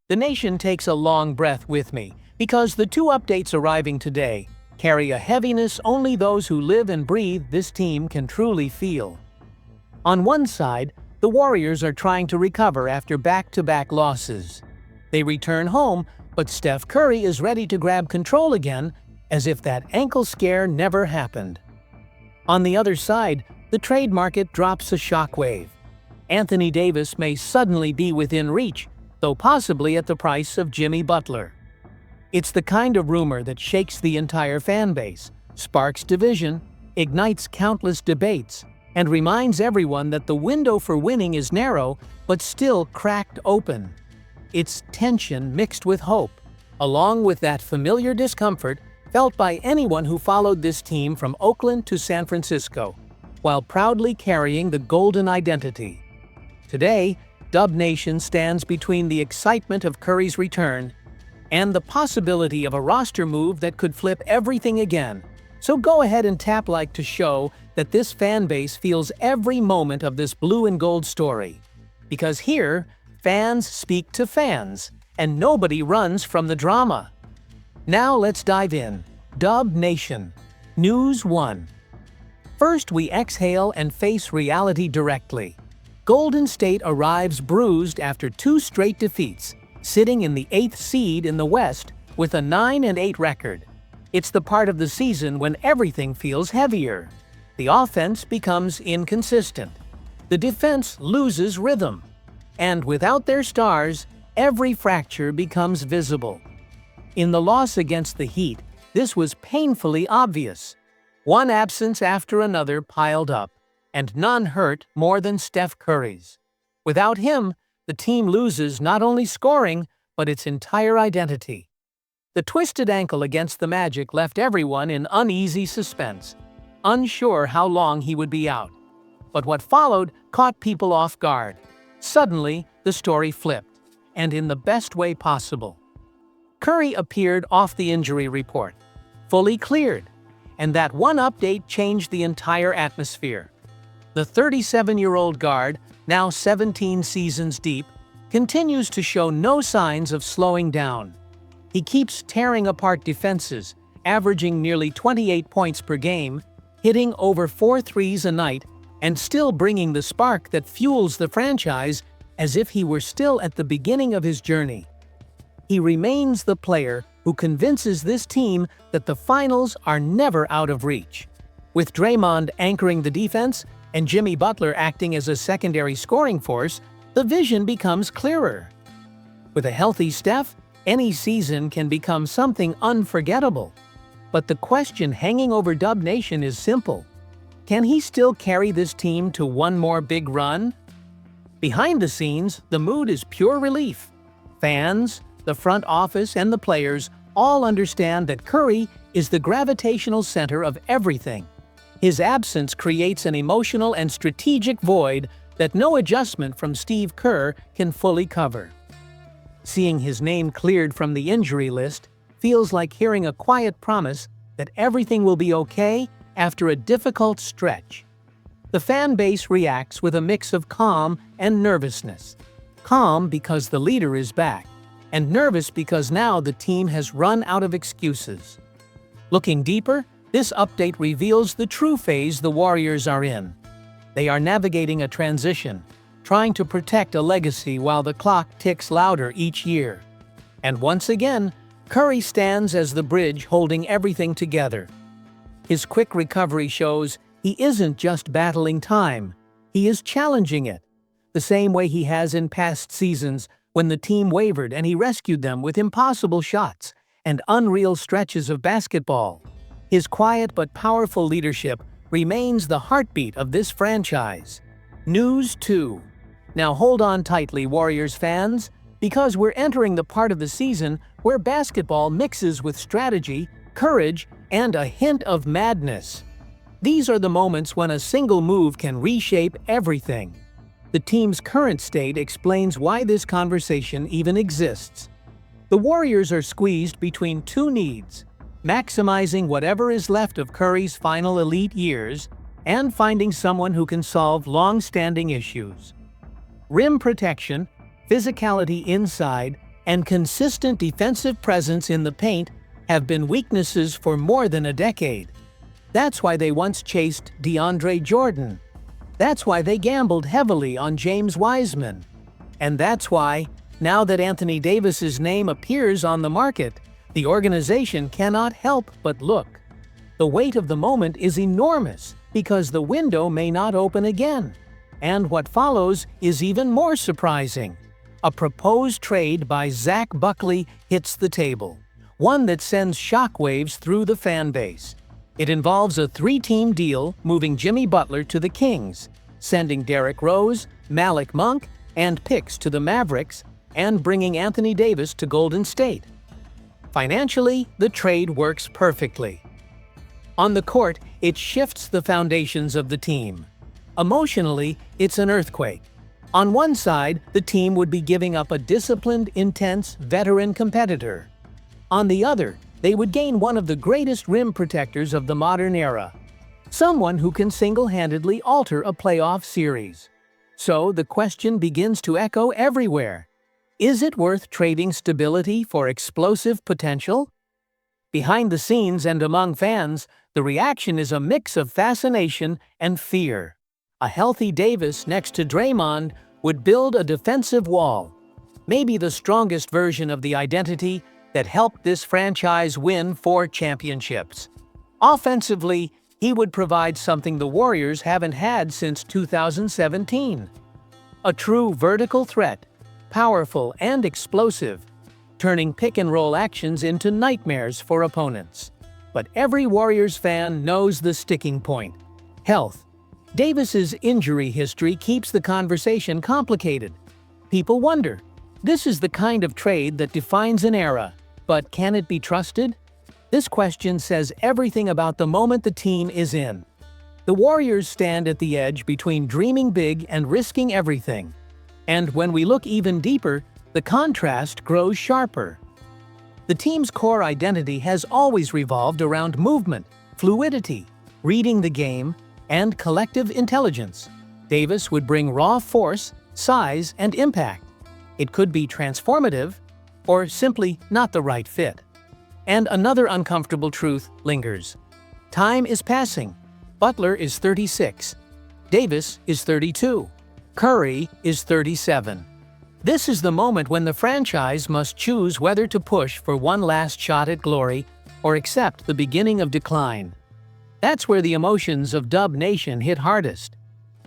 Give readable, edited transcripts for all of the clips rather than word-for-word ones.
The nation takes a long breath with me because the two updates arriving today carry a heaviness only those who live and breathe this team can truly feel. On one side, the Warriors are trying to recover after back-to-back losses. They return home, but Steph Curry is ready to grab control again as if that ankle scare never happened. On the other side, the trade market drops a shockwave. Anthony Davis may suddenly be within reach, though possibly at the price of Jimmy Butler. It's the kind of rumor that shakes the entire fan base, sparks division, ignites countless debates, and reminds everyone that the window for winning is narrow but still cracked open. It's tension mixed with hope, along with that familiar discomfort felt by anyone who followed this team from Oakland to San Francisco, while proudly carrying the golden identity. Today, Dub Nation stands between the excitement of Curry's return and the possibility of a roster move that could flip everything again. So go ahead and tap like to show that this fan base feels every moment of this blue and gold story. Because here, fans speak to fans, and nobody runs from the drama. Now let's dive in. Dub Nation. News 1. First, we exhale and face reality directly. Golden State arrives bruised after 2 straight defeats, sitting in the 8th seed in the West with a 9-8 record. It's the part of the season when everything feels heavier. The offense becomes inconsistent. The defense loses rhythm. And without their stars, every fracture becomes visible. In the loss against the Heat, this was painfully obvious. One absence after another piled up, and none hurt more than Steph Curry's. Without him, the team loses not only scoring, but its entire identity. The twisted ankle against the Magic left everyone in uneasy suspense, unsure how long he would be out. But what followed caught people off guard. Suddenly, the story flipped, and in the best way possible. Curry appeared off the injury report, fully cleared, and that one update changed the entire atmosphere. The 37-year-old guard, now 17 seasons deep, continues to show no signs of slowing down. He keeps tearing apart defenses, averaging nearly 28 points per game, hitting over 4 threes a night, and still bringing the spark that fuels the franchise as if he were still at the beginning of his journey. He remains the player who convinces this team that the finals are never out of reach. With Draymond anchoring the defense and Jimmy Butler acting as a secondary scoring force, the vision becomes clearer. With a healthy Steph, any season can become something unforgettable. But the question hanging over Dub Nation is simple. Can he still carry this team to one more big run? Behind the scenes, the mood is pure relief. Fans, the front office, and the players all understand that Curry is the gravitational center of everything. His absence creates an emotional and strategic void that no adjustment from Steve Kerr can fully cover. Seeing his name cleared from the injury list feels like hearing a quiet promise that everything will be okay after a difficult stretch. The fan base reacts with a mix of calm and nervousness. Calm because the leader is back, and nervous because now the team has run out of excuses. Looking deeper, this update reveals the true phase the Warriors are in. They are navigating a transition, trying to protect a legacy while the clock ticks louder each year. And once again, Curry stands as the bridge holding everything together. His quick recovery shows he isn't just battling time, he is challenging it, the same way he has in past seasons when the team wavered and he rescued them with impossible shots and unreal stretches of basketball. His quiet but powerful leadership remains the heartbeat of this franchise. News 2. Now hold on tightly, Warriors fans, because we're entering the part of the season where basketball mixes with strategy, courage, and a hint of madness. These are the moments when a single move can reshape everything. The team's current state explains why this conversation even exists. The Warriors are squeezed between two needs: maximizing whatever is left of Curry's final elite years and finding someone who can solve long-standing issues. Rim protection, physicality inside, and consistent defensive presence in the paint have been weaknesses for more than a decade. That's why they once chased DeAndre Jordan. That's why they gambled heavily on James Wiseman. And that's why, now that Anthony Davis's name appears on the market, the organization cannot help but look. The weight of the moment is enormous because the window may not open again. And what follows is even more surprising. A proposed trade by Zach Buckley hits the table, one that sends shockwaves through the fan base. It involves a 3-team deal moving Jimmy Butler to the Kings, sending Derrick Rose, Malik Monk, and picks to the Mavericks, and bringing Anthony Davis to Golden State. Financially, the trade works perfectly. On the court, it shifts the foundations of the team. Emotionally, it's an earthquake. On one side, the team would be giving up a disciplined, intense, veteran competitor. On the other, they would gain one of the greatest rim protectors of the modern era. Someone who can single-handedly alter a playoff series. So the question begins to echo everywhere. Is it worth trading stability for explosive potential? Behind the scenes and among fans, the reaction is a mix of fascination and fear. A healthy Davis next to Draymond would build a defensive wall, maybe the strongest version of the identity that helped this franchise win 4 championships. Offensively, he would provide something the Warriors haven't had since 2017. A true vertical threat, powerful and explosive, turning pick-and-roll actions into nightmares for opponents. But every Warriors fan knows the sticking point: health. Davis's injury history keeps the conversation complicated. People wonder, this is the kind of trade that defines an era, but can it be trusted? This question says everything about the moment the team is in. The Warriors stand at the edge between dreaming big and risking everything. And when we look even deeper, the contrast grows sharper. The team's core identity has always revolved around movement, fluidity, reading the game, and collective intelligence. Davis would bring raw force, size, and impact. It could be transformative, or simply not the right fit. And another uncomfortable truth lingers. Time is passing. Butler is 36. Davis is 32. Curry is 37. This is the moment when the franchise must choose whether to push for one last shot at glory or accept the beginning of decline. That's where the emotions of Dub Nation hit hardest.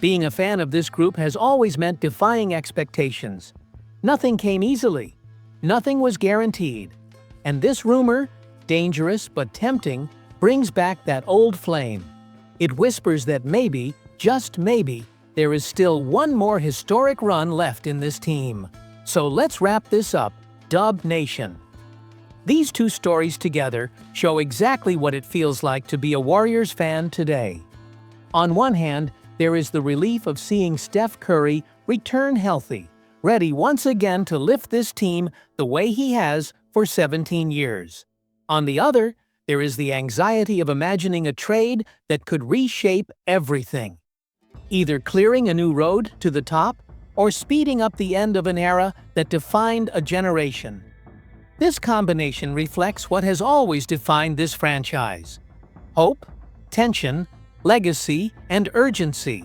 Being a fan of this group has always meant defying expectations. Nothing came easily. Nothing was guaranteed. And this rumor, dangerous but tempting, brings back that old flame. It whispers that maybe, just maybe, there is still one more historic run left in this team. So let's wrap this up, Dub Nation. These two stories together show exactly what it feels like to be a Warriors fan today. On one hand, there is the relief of seeing Steph Curry return healthy, ready once again to lift this team the way he has for 17 years. On the other, there is the anxiety of imagining a trade that could reshape everything, either clearing a new road to the top or speeding up the end of an era that defined a generation. This combination reflects what has always defined this franchise: hope, tension, legacy, and urgency.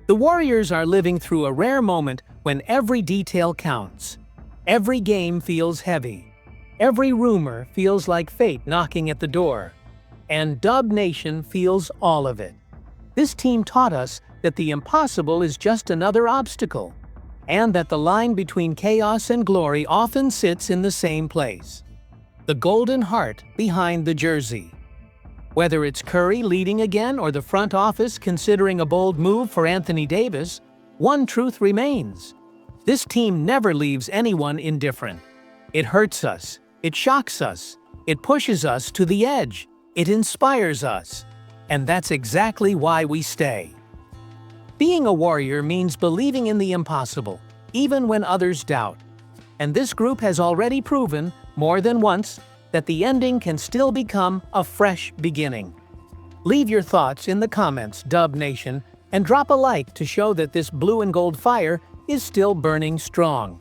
The Warriors are living through a rare moment when every detail counts. Every game feels heavy. Every rumor feels like fate knocking at the door. And Dub Nation feels all of it. This team taught us that the impossible is just another obstacle, and that the line between chaos and glory often sits in the same place: the golden heart behind the jersey. Whether it's Curry leading again or the front office considering a bold move for Anthony Davis, one truth remains: this team never leaves anyone indifferent. It hurts us, it shocks us, it pushes us to the edge, it inspires us. And that's exactly why we stay. Being a Warrior means believing in the impossible, even when others doubt. And this group has already proven, more than once, that the ending can still become a fresh beginning. Leave your thoughts in the comments, Dub Nation, and drop a like to show that this blue and gold fire is still burning strong.